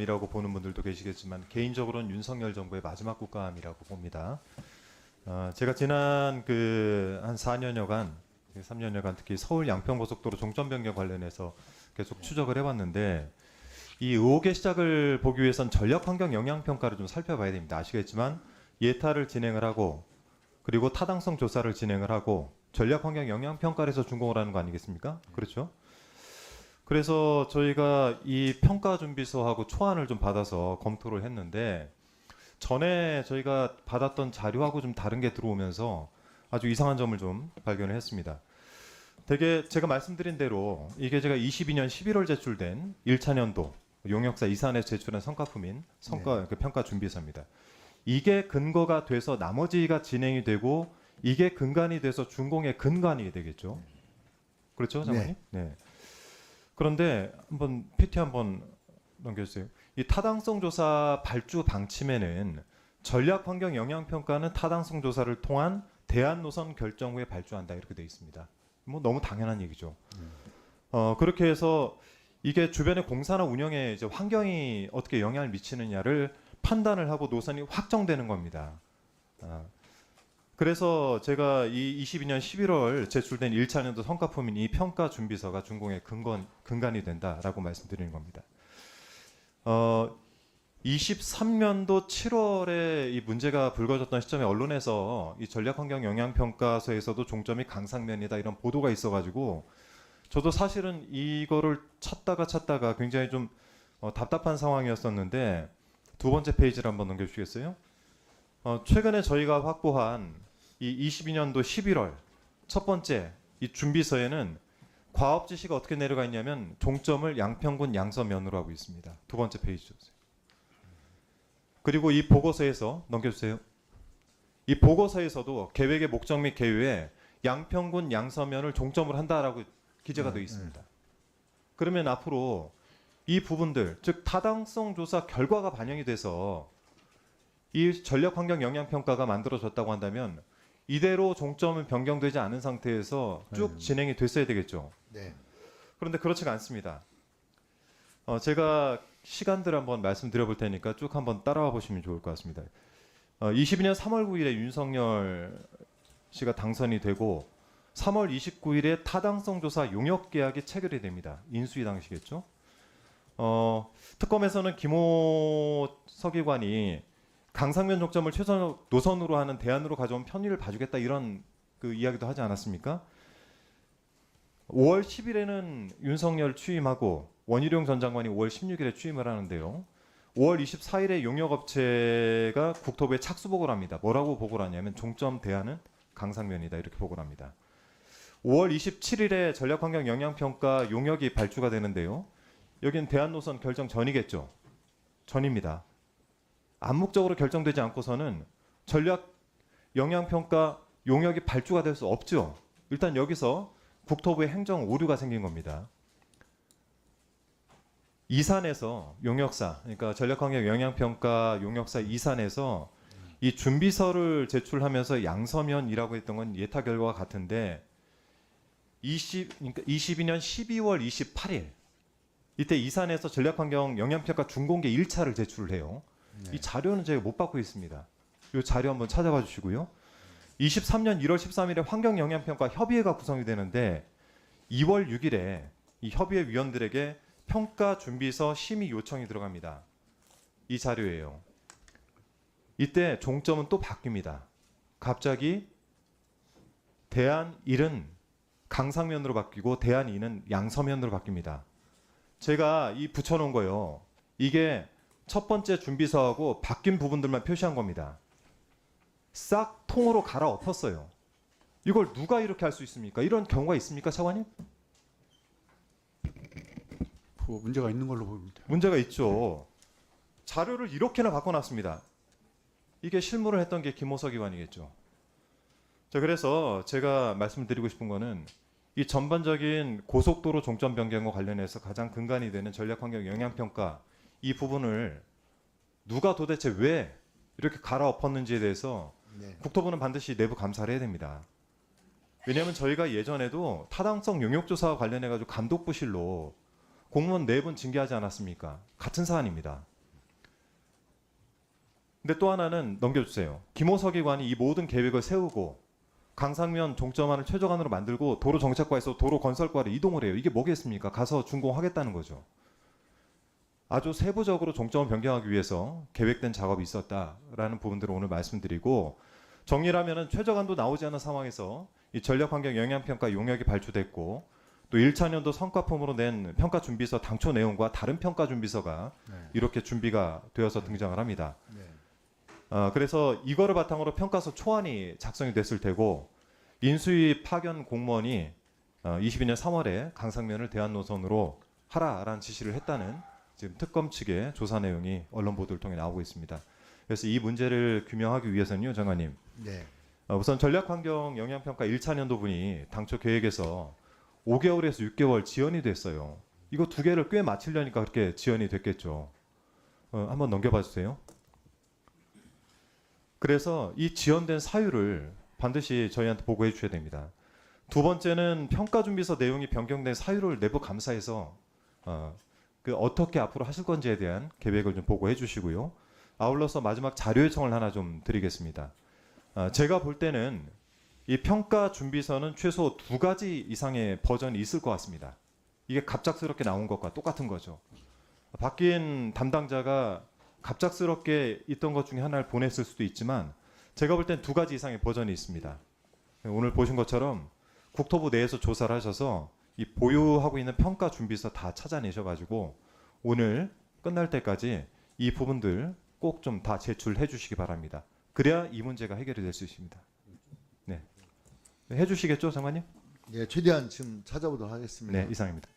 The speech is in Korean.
국감이라고 보는 분들도 계시겠지만 개인적으로는 윤석열 정부의 마지막 국감이라고 봅니다. 제가 지난 한 4년여간, 3년여간 특히 서울 양평고속도로 종점 변경 관련해서 계속 추적을 해봤는데 이 의혹의 시작을 보기 위해선 전략 환경 영향 평가를 좀 살펴봐야 됩니다. 아시겠지만 예타를 진행을 하고 그리고 타당성 조사를 진행을 하고 전략 환경 영향 평가를 해서 준공을 하는 거 아니겠습니까? 그렇죠? 그래서 저희가 이 평가 준비서하고 초안을 좀 받아서 검토를 했는데 전에 저희가 받았던 자료하고 좀 다른 게 들어오면서 아주 이상한 점을 좀 발견을 했습니다. 되게 제가 말씀드린 대로 이게 제가 22년 11월 제출된 1차 년도 용역사 이산에서 제출한 성과품인 평가 준비서입니다. 이게 근거가 돼서 나머지가 진행이 되고 이게 근간이 돼서 준공의 근간이 되겠죠. 그렇죠, 장관님? 네. 그런데 한번 PT 한번 넘겨주세요. 이 타당성 조사 발주 방침에는 전략 환경 영향 평가는 타당성 조사를 통한 대안 노선 결정 후에 발주한다 이렇게 되어 있습니다. 뭐 너무 당연한 얘기죠. 그렇게 해서 이게 주변의 공사나 운영에 이제 환경이 어떻게 영향을 미치느냐를 판단을 하고 노선이 확정되는 겁니다. 그래서 제가 이 22년 11월 제출된 1차 년도 성과품인 이 평가 준비서가 준공의 근간이 된다라고 말씀드리는 겁니다. 23년도 7월에 이 문제가 불거졌던 시점에 언론에서 이 전략환경영향평가서에서도 종점이 강상면이다 이런 보도가 있어가지고 저도 사실은 이거를 찾다가 굉장히 좀 답답한 상황이었었는데 두 번째 페이지를 한번 넘겨주시겠어요? 최근에 저희가 확보한 이 22년도 11월 첫 번째 이 준비서에는 과업 지시가 어떻게 내려가 있냐면 종점을 양평군 양서면으로 하고 있습니다. 두 번째 페이지 주세요. 그리고 이 보고서에서 넘겨주세요. 이 보고서에서도 계획의 목적 및 계획에 양평군 양서면을 종점으로 한다라고 기재가 되어 있습니다. 그러면 앞으로 이 부분들, 즉 타당성 조사 결과가 반영이 돼서 이 전략환경 영향평가가 만들어졌다고 한다면 이대로 종점은 변경되지 않은 상태에서 쭉 진행이 됐어야 되겠죠. 네. 그런데 그렇지가 않습니다. 제가 시간들 한번 말씀드려 볼 테니까 쭉 한번 따라와 보시면 좋을 것 같습니다. 22년 3월 9일에 윤석열 씨가 당선이 되고 3월 29일에 타당성 조사 용역 계약이 체결이 됩니다. 인수위 당시겠죠. 특검에서는 김호 서기관이 강상면 종점을 최선 노선으로 하는 대안으로 가져온 편의를 봐주겠다 이런 그 이야기도 하지 않았습니까? 5월 10일에는 윤석열 취임하고 원희룡 전 장관이 5월 16일에 취임을 하는데요. 5월 24일에 용역업체가 국토부에 착수 보고를 합니다. 뭐라고 보고를 하냐면 종점 대안은 강상면이다 이렇게 보고를 합니다. 5월 27일에 전략환경 영향평가 용역이 발주가 되는데요. 여기는 대안노선 결정 전이겠죠. 전입니다. 암묵적으로 결정되지 않고서는 전략 영향평가 용역이 발주가 될 수 없죠. 일단 여기서 국토부의 행정 오류가 생긴 겁니다. 이산에서 용역사, 그러니까 전략환경 영향평가 용역사 이산에서 이 준비서를 제출하면서 양서면이라고 했던 건 예타 결과와 같은데 그러니까 22년 12월 28일 이때 이산에서 전략환경 영향평가 준공개 1차를 제출을 해요. 네. 이 자료는 제가 못 받고 있습니다. 이 자료 한번 찾아봐 주시고요. 23년 1월 13일에 환경영향평가 협의회가 구성이 되는데 2월 6일에 이 협의회 위원들에게 평가 준비서 심의 요청이 들어갑니다. 이 자료예요. 이때 종점은 또 바뀝니다. 갑자기 대안 1은 강상면으로 바뀌고 대안 2는 양서면으로 바뀝니다. 제가 이 붙여놓은 거요. 이게 첫 번째 준비서하고 바뀐 부분들만 표시한 겁니다. 싹 통으로 갈아엎었어요. 이걸 누가 이렇게 할 수 있습니까? 이런 경우가 있습니까, 차관님? 문제가 있는 걸로 보입니다. 문제가 있죠. 자료를 이렇게나 바꿔놨습니다. 이게 실무를 했던 게 김호석 의원이겠죠. 자, 그래서 제가 말씀드리고 싶은 거는 이 전반적인 고속도로 종점 변경과 관련해서 가장 근간이 되는 전략환경 영향평가 이 부분을 누가 도대체 왜 이렇게 갈아엎었는지에 대해서 네. 국토부는 반드시 내부 감사를 해야 됩니다. 왜냐하면 저희가 예전에도 타당성 용역조사와 관련해가지고 감독부실로 공무원 4분 징계하지 않았습니까? 같은 사안입니다. 근데 또 하나는 넘겨주세요. 김호석이 관이 이 모든 계획을 세우고 강상면 종점안을 최저간으로 만들고 도로 정책과에서 도로 건설과를 이동을 해요. 이게 뭐겠습니까? 가서 준공하겠다는 거죠. 아주 세부적으로 종점을 변경하기 위해서 계획된 작업이 있었다라는 부분들을 오늘 말씀드리고, 정리를 하면은 최저간도 나오지 않은 상황에서 이 전력환경 영향평가 용역이 발주됐고, 또 1차년도 성과품으로 낸 평가준비서 당초 내용과 다른 평가준비서가 네. 이렇게 준비가 되어서 등장을 합니다. 네. 그래서 이거를 바탕으로 평가서 초안이 작성이 됐을 테고, 인수위 파견 공무원이 22년 3월에 강상면을 대안노선으로 하라라는 지시를 했다는 지금 특검 측의 조사 내용이 언론 보도를 통해 나오고 있습니다. 그래서 이 문제를 규명하기 위해서는요, 장관님, 네. 우선 전략환경 영향평가 1차년도분이 당초 계획에서 5개월에서 6개월 지연이 됐어요. 이거 두 개를 꽤 맞추려니까 그렇게 지연이 됐겠죠. 한번 넘겨봐 주세요. 그래서 이 지연된 사유를 반드시 저희한테 보고해 주셔야 됩니다. 두 번째는 평가준비서 내용이 변경된 사유를 내부 감사해서 어떻게 앞으로 하실 건지에 대한 계획을 좀 보고해 주시고요. 아울러서 마지막 자료 요청을 하나 좀 드리겠습니다. 제가 볼 때는 이 평가준비서는 최소 2가지 이상의 버전이 있을 것 같습니다. 이게 갑작스럽게 나온 것과 똑같은 거죠. 바뀐 담당자가 갑작스럽게 있던 것 중에 하나를 보냈을 수도 있지만, 제가 볼 땐 2가지 이상의 버전이 있습니다. 오늘 보신 것처럼 국토부 내에서 조사를 하셔서 이 보유하고 있는 평가준비서 다 찾아내셔가지고 오늘 끝날 때까지 이 부분들 꼭 좀 다 제출해 주시기 바랍니다. 그래야 이 문제가 해결이 될 수 있습니다. 네, 해주시겠죠, 장관님? 예, 최대한 지금 찾아보도록 하겠습니다. 네, 이상입니다.